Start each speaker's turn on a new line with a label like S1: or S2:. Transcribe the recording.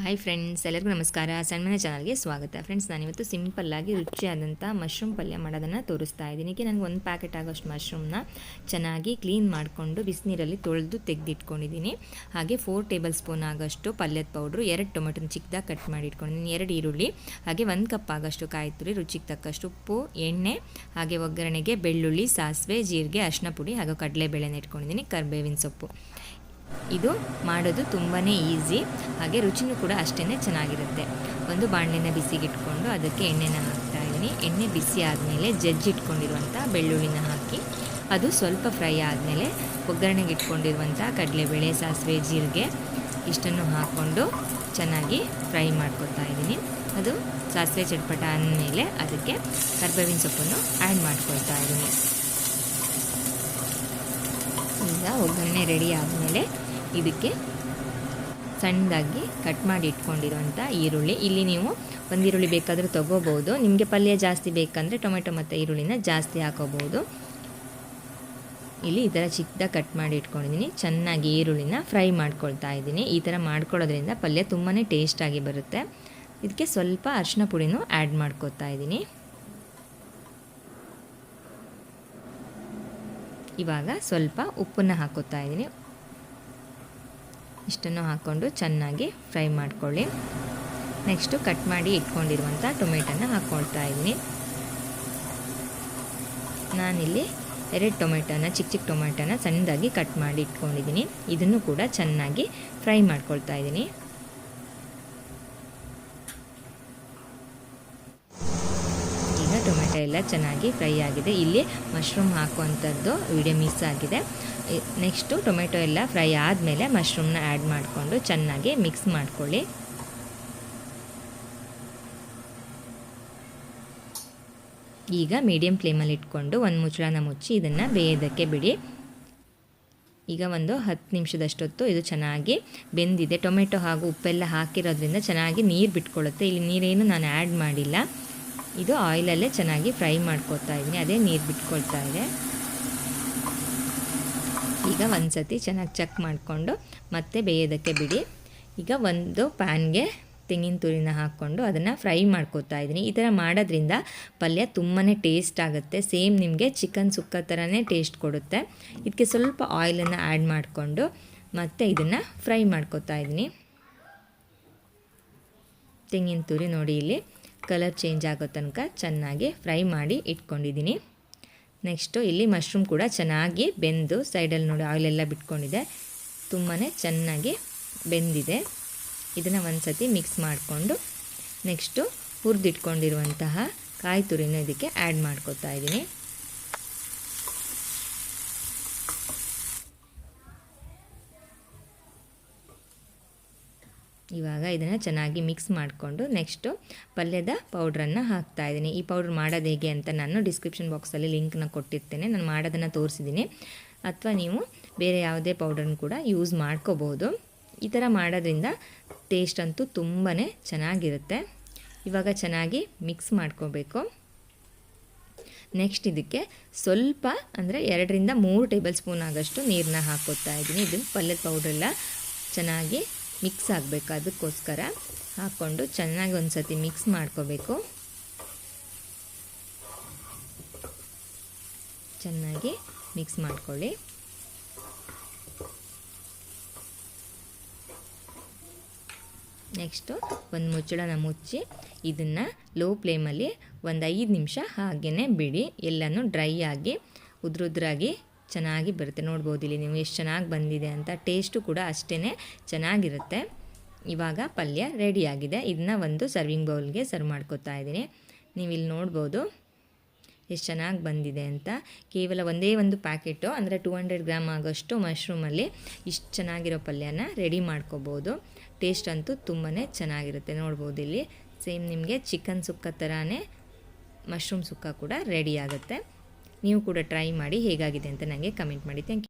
S1: Hi friends, ಎಲ್ಲರಿಗೂ ನಮಸ್ಕಾರ. ಸಣ್ಣ ಚಾನಲ್ಗೆ ಸ್ವಾಗತ. ಫ್ರೆಂಡ್ಸ್, ನಾನಿವತ್ತು ಸಿಂಪಲ್ಲಾಗಿ ರುಚಿಯಾದಂಥ ಮಶ್ರೂಮ್ ಪಲ್ಯ ಮಾಡೋದನ್ನು ತೋರಿಸ್ತಾ ಇದ್ದೀನಿ. ಈಗ ನನಗೆ 1 ಪ್ಯಾಕೆಟ್ ಆಗೋಷ್ಟು ಮಶ್ರೂಮ್ನ ಚೆನ್ನಾಗಿ ಕ್ಲೀನ್ ಮಾಡಿಕೊಂಡು ಬಿಸಿನೀರಲ್ಲಿ ತೊಳೆದು ತೆಗೆದಿಟ್ಕೊಂಡಿದ್ದೀನಿ. ಹಾಗೆ 4 ಟೇಬಲ್ ಸ್ಪೂನ್ ಆಗೋಷ್ಟು ಪಲ್ಯದ ಪೌಡ್ರು, 2 ಟೊಮೆಟೊನ ಚಿಕ್ಕದಾಗಿ ಕಟ್ ಮಾಡಿ ಇಟ್ಕೊಂಡಿದ್ದೀನಿ, 2 ಈರುಳ್ಳಿ, ಹಾಗೆ 1 ಕಪ್ ಆಗೋಷ್ಟು ಕಾಯಿ ತುರಿ, ರುಚಿಗೆ ತಕ್ಕಷ್ಟು ಉಪ್ಪು, ಎಣ್ಣೆ, ಹಾಗೆ ಒಗ್ಗರಣೆಗೆ ಬೆಳ್ಳುಳ್ಳಿ, ಸಾಸಿವೆ, ಜೀರಿಗೆ, ಅರಿಶಿನ ಪುಡಿ ಹಾಗೂ ಕಡಲೆಬೇಳೆನ ಇಟ್ಕೊಂಡಿದ್ದೀನಿ, ಕರಿಬೇವಿನ ಸೊಪ್ಪು. ಇದು ಮಾಡೋದು ತುಂಬಾ ಈಸಿ, ಹಾಗೆ ರುಚಿನೂ ಕೂಡ ಅಷ್ಟೇ ಚೆನ್ನಾಗಿರುತ್ತೆ. ಒಂದು ಬಾಣಲೆನ ಬಿಸಿಗಿಟ್ಕೊಂಡು ಅದಕ್ಕೆ ಎಣ್ಣೆನ ಹಾಕ್ತಾಯಿದ್ದೀನಿ. ಎಣ್ಣೆ ಬಿಸಿ ಆದಮೇಲೆ ಜಜ್ಜಿಟ್ಕೊಂಡಿರುವಂಥ ಬೆಳ್ಳುಳ್ಳಿನ ಹಾಕಿ ಅದು ಸ್ವಲ್ಪ ಫ್ರೈ ಆದಮೇಲೆ ಒಗ್ಗರಣೆಗೆ ಇಟ್ಕೊಂಡಿರುವಂಥ ಕಡಲೆಬೇಳೆ, ಸಾಸಿವೆ, ಜೀರಿಗೆ ಇಷ್ಟನ್ನು ಹಾಕ್ಕೊಂಡು ಚೆನ್ನಾಗಿ ಫ್ರೈ ಮಾಡ್ಕೊತಾ ಇದ್ದೀನಿ. ಅದು ಸಾಸಿವೆ ಚಟ್ಪಟ ಆದಮೇಲೆ ಅದಕ್ಕೆ ಕರಿಬೇವಿನ ಸೊಪ್ಪನ್ನು ಆ್ಯಡ್ ಮಾಡ್ಕೊಳ್ತಾ ಇದ್ದೀನಿ. ಈಗ ಒಗ್ಗರಣೆ ರೆಡಿ ಆದಮೇಲೆ ಇದಕ್ಕೆ ಸಣ್ಣದಾಗಿ ಕಟ್ ಮಾಡಿ ಇಟ್ಕೊಂಡಿರುವಂಥ ಈರುಳ್ಳಿ, ಇಲ್ಲಿ ನೀವು 1 ಈರುಳ್ಳಿ ಬೇಕಾದರೂ ತೊಗೋಬೋದು. ನಿಮಗೆ ಪಲ್ಯ ಜಾಸ್ತಿ ಬೇಕಂದರೆ ಟೊಮೆಟೊ ಮತ್ತು ಈರುಳ್ಳಿನ ಜಾಸ್ತಿ ಹಾಕೋಬೋದು. ಇಲ್ಲಿ ಈ ಥರ ಚಿಕ್ಕದಾಗಿ ಕಟ್ ಮಾಡಿ ಇಟ್ಕೊಂಡಿದ್ದೀನಿ. ಚೆನ್ನಾಗಿ ಈರುಳ್ಳಿನ ಫ್ರೈ ಮಾಡ್ಕೊಳ್ತಾ ಇದ್ದೀನಿ. ಈ ಥರ ಮಾಡ್ಕೊಳ್ಳೋದ್ರಿಂದ ಪಲ್ಯ ತುಂಬಾ ಟೇಸ್ಟಾಗಿ ಬರುತ್ತೆ. ಇದಕ್ಕೆ ಸ್ವಲ್ಪ ಅರಿಶಿನ ಪುಡಿನೂ ಆ್ಯಡ್ ಮಾಡ್ಕೊತಾ ಇದ್ದೀನಿ. ಇವಾಗ ಸ್ವಲ್ಪ ಉಪ್ಪನ್ನು ಹಾಕೋತಾ ಇದ್ದೀನಿ. ಇಷ್ಟನ್ನು ಹಾಕ್ಕೊಂಡು ಚೆನ್ನಾಗಿ ಫ್ರೈ ಮಾಡ್ಕೊಳ್ಳಿ. ನೆಕ್ಸ್ಟು ಕಟ್ ಮಾಡಿ ಇಟ್ಕೊಂಡಿರುವಂಥ ಟೊಮೆಟೊನ ಹಾಕ್ಕೊಳ್ತಾ ಇದ್ದೀನಿ. ನಾನಿಲ್ಲಿ 2 ಟೊಮೆಟೊನ ಚಿಕ್ಕ ಟೊಮೆಟೊನ ಸಣ್ಣದಾಗಿ ಕಟ್ ಮಾಡಿ ಇಟ್ಕೊಂಡಿದ್ದೀನಿ. ಇದನ್ನು ಕೂಡ ಚೆನ್ನಾಗಿ ಫ್ರೈ ಮಾಡ್ಕೊಳ್ತಾ ಇದ್ದೀನಿ. ಟೊಮೆಟೊ ಎಲ್ಲ ಚೆನ್ನಾಗಿ ಫ್ರೈ ಆಗಿದೆ. ಇಲ್ಲಿ ಮಶ್ರೂಮ್ ಹಾಕುವಂಥದ್ದು ವಿಡಿಯೋ ಮಿಸ್ ಆಗಿದೆ. ನೆಕ್ಸ್ಟು ಟೊಮೆಟೊ ಎಲ್ಲ ಫ್ರೈ ಆದಮೇಲೆ ಮಶ್ರೂಮ್ನ ಆ್ಯಡ್ ಮಾಡಿಕೊಂಡು ಚೆನ್ನಾಗಿ ಮಿಕ್ಸ್ ಮಾಡ್ಕೊಳ್ಳಿ. ಈಗ ಮೀಡಿಯಮ್ ಫ್ಲೇಮಲ್ಲಿ ಇಟ್ಕೊಂಡು ಒಂದು ಮುಚ್ಚಳನ ಮುಚ್ಚಿ ಇದನ್ನು ಬೇಯೋದಕ್ಕೆ ಬಿಡಿ. ಈಗ ಒಂದು 10 ನಿಮಿಷದಷ್ಟೊತ್ತು ಇದು ಚೆನ್ನಾಗಿ ಬೆಂದಿದೆ. ಟೊಮೆಟೊ ಹಾಗೂ ಉಪ್ಪೆಲ್ಲ ಹಾಕಿರೋದ್ರಿಂದ ಚೆನ್ನಾಗಿ ನೀರು ಬಿಟ್ಕೊಳ್ಳುತ್ತೆ. ಇಲ್ಲಿ ನೀರೇನು ನಾನು ಆ್ಯಡ್ ಮಾಡಿಲ್ಲ. ಇದು ಆಯಿಲಲ್ಲೇ ಚೆನ್ನಾಗಿ ಫ್ರೈ ಮಾಡ್ಕೊತಾ ಇದ್ದೀನಿ, ಅದೇ ನೀರು ಬಿಟ್ಕೊಳ್ತಾ ಇದೆ. ಈಗ ಒಂದು ಸತಿ ಚೆನ್ನಾಗಿ ಚೆಕ್ ಮಾಡಿಕೊಂಡು ಮತ್ತೆ ಬೇಯೋದಕ್ಕೆ ಬಿಡಿ. ಈಗ ಒಂದು ಪ್ಯಾನ್ಗೆ ತೆಂಗಿನ ತುರಿನ ಹಾಕ್ಕೊಂಡು ಅದನ್ನು ಫ್ರೈ ಮಾಡ್ಕೊತಾ ಇದ್ದೀನಿ. ಈ ಥರ ಮಾಡೋದ್ರಿಂದ ಪಲ್ಯ ತುಂಬಾ ಟೇಸ್ಟ್ ಆಗುತ್ತೆ. ಸೇಮ್ ನಿಮಗೆ ಚಿಕನ್ ಸುಕ್ಕ ಥರನೇ ಟೇಸ್ಟ್ ಕೊಡುತ್ತೆ. ಇದಕ್ಕೆ ಸ್ವಲ್ಪ ಆಯಿಲನ್ನು ಆ್ಯಡ್ ಮಾಡಿಕೊಂಡು ಮತ್ತೆ ಇದನ್ನು ಫ್ರೈ ಮಾಡ್ಕೊತಾ ಇದ್ದೀನಿ. ತೆಂಗಿನ ತುರಿ ನೋಡಿ ಇಲ್ಲಿ ಕಲರ್ ಚೇಂಜ್ ಆಗೋ ತನಕ ಚೆನ್ನಾಗಿ ಫ್ರೈ ಮಾಡಿ ಇಟ್ಕೊಂಡಿದ್ದೀನಿ. ನೆಕ್ಸ್ಟು ಇಲ್ಲಿ ಮಶ್ರೂಮ್ ಕೂಡ ಚೆನ್ನಾಗಿ ಬೆಂದು ಸೈಡಲ್ಲಿ ನೋಡಿ ಆಯಿಲೆಲ್ಲ ಬಿಟ್ಕೊಂಡಿದೆ, ತುಂಬಾ ಚೆನ್ನಾಗಿ ಬೆಂದಿದೆ. ಇದನ್ನು ಒಂದು ಸತಿ ಮಿಕ್ಸ್ ಮಾಡಿಕೊಂಡು ನೆಕ್ಸ್ಟು ಹುರಿದಿಟ್ಕೊಂಡಿರುವಂತಹ ಕಾಯಿ ತುರಿನ ಇದಕ್ಕೆ ಆ್ಯಡ್ ಮಾಡ್ಕೊತಾ ಇದ್ದೀನಿ. ಇವಾಗ ಇದನ್ನು ಚೆನ್ನಾಗಿ ಮಿಕ್ಸ್ ಮಾಡಿಕೊಂಡು ನೆಕ್ಸ್ಟು ಪಲ್ಯದ ಪೌಡ್ರನ್ನು ಹಾಕ್ತಾಯಿದ್ದೀನಿ. ಈ ಪೌಡ್ರ್ ಮಾಡೋದು ಹೇಗೆ ಅಂತ ನಾನು ಡಿಸ್ಕ್ರಿಪ್ಷನ್ ಬಾಕ್ಸಲ್ಲಿ ಲಿಂಕ್ನ ಕೊಟ್ಟಿರ್ತೇನೆ. ನಾನು ಮಾಡೋದನ್ನು ತೋರಿಸಿದ್ದೀನಿ. ಅಥವಾ ನೀವು ಬೇರೆ ಯಾವುದೇ ಪೌಡ್ರನ್ನು ಕೂಡ ಯೂಸ್ ಮಾಡ್ಕೋಬೋದು. ಈ ಥರ ಮಾಡೋದ್ರಿಂದ ಟೇಸ್ಟ್ ಅಂತೂ ತುಂಬಾ ಚೆನ್ನಾಗಿರುತ್ತೆ. ಇವಾಗ ಚೆನ್ನಾಗಿ ಮಿಕ್ಸ್ ಮಾಡ್ಕೋಬೇಕು. ನೆಕ್ಸ್ಟ್ ಇದಕ್ಕೆ ಸ್ವಲ್ಪ ಅಂದರೆ 2ರಿಂದ 3 ಟೇಬಲ್ ಸ್ಪೂನ್ ಆಗೋಷ್ಟು ನೀರನ್ನ ಹಾಕೋತಾ ಇದ್ದೀನಿ. ಇದು ಪಲ್ಯದ ಪೌಡ್ರೆಲ್ಲ ಚೆನ್ನಾಗಿ ಮಿಕ್ಸ್ ಆಗಬೇಕು, ಅದಕ್ಕೋಸ್ಕರ ಹಾಕ್ಕೊಂಡು ಚೆನ್ನಾಗಿ ಒಂದು ಸತಿ ಮಿಕ್ಸ್ ಮಾಡ್ಕೋಬೇಕು. ಚೆನ್ನಾಗಿ ಮಿಕ್ಸ್ ಮಾಡ್ಕೊಳ್ಳಿ. ನೆಕ್ಸ್ಟು ಒಂದು ಮುಚ್ಚಳನ ಮುಚ್ಚಿ ಇದನ್ನು ಲೋ ಫ್ಲೇಮಲ್ಲಿ ಒಂದು 5 ನಿಮಿಷ ಹಾಗೇ ಬಿಡಿ. ಎಲ್ಲನೂ ಡ್ರೈ ಆಗಿ ಉದ್ರುದ್ರಾಗಿ ಚೆನ್ನಾಗಿ ಬರುತ್ತೆ. ನೋಡ್ಬೋದು ಇಲ್ಲಿ ನೀವು ಎಷ್ಟು ಚೆನ್ನಾಗಿ ಬಂದಿದೆ ಅಂತ. ಟೇಸ್ಟು ಕೂಡ ಅಷ್ಟೇ ಚೆನ್ನಾಗಿರುತ್ತೆ. ಇವಾಗ ಪಲ್ಯ ರೆಡಿಯಾಗಿದೆ. ಇದನ್ನ ಒಂದು ಸರ್ವಿಂಗ್ ಬೌಲ್ಗೆ ಸರ್ವ್ ಮಾಡ್ಕೊತಾ ಇದ್ದೀನಿ. ನೀವು ಇಲ್ಲಿ ನೋಡ್ಬೋದು ಎಷ್ಟು ಚೆನ್ನಾಗಿ ಬಂದಿದೆ ಅಂತ. ಕೇವಲ ಒಂದೇ ಒಂದು ಪ್ಯಾಕೆಟು ಅಂದರೆ 200 ಗ್ರಾಮ್ ಆಗೋಷ್ಟು ಮಶ್ರೂಮಲ್ಲಿ ಇಷ್ಟು ಚೆನ್ನಾಗಿರೋ ಪಲ್ಯನ ರೆಡಿ ಮಾಡ್ಕೋಬೋದು. ಟೇಸ್ಟ್ ಅಂತೂ ತುಂಬಾ ಚೆನ್ನಾಗಿರುತ್ತೆ. ನೋಡ್ಬೋದು ಇಲ್ಲಿ ಸೇಮ್ ನಿಮಗೆ ಚಿಕನ್ ಸುಕ್ಕ ಥರನೇ ಮಶ್ರೂಮ್ ಸುಕ್ಕ ಕೂಡ ರೆಡಿ ಆಗುತ್ತೆ. ನೀವು ಕೂಡ ಟ್ರೈ ಮಾಡಿ ಹೇಗಾಗಿದೆ ಅಂತ ನನಗೆ ಕಮೆಂಟ್ ಮಾಡಿ. Thank you.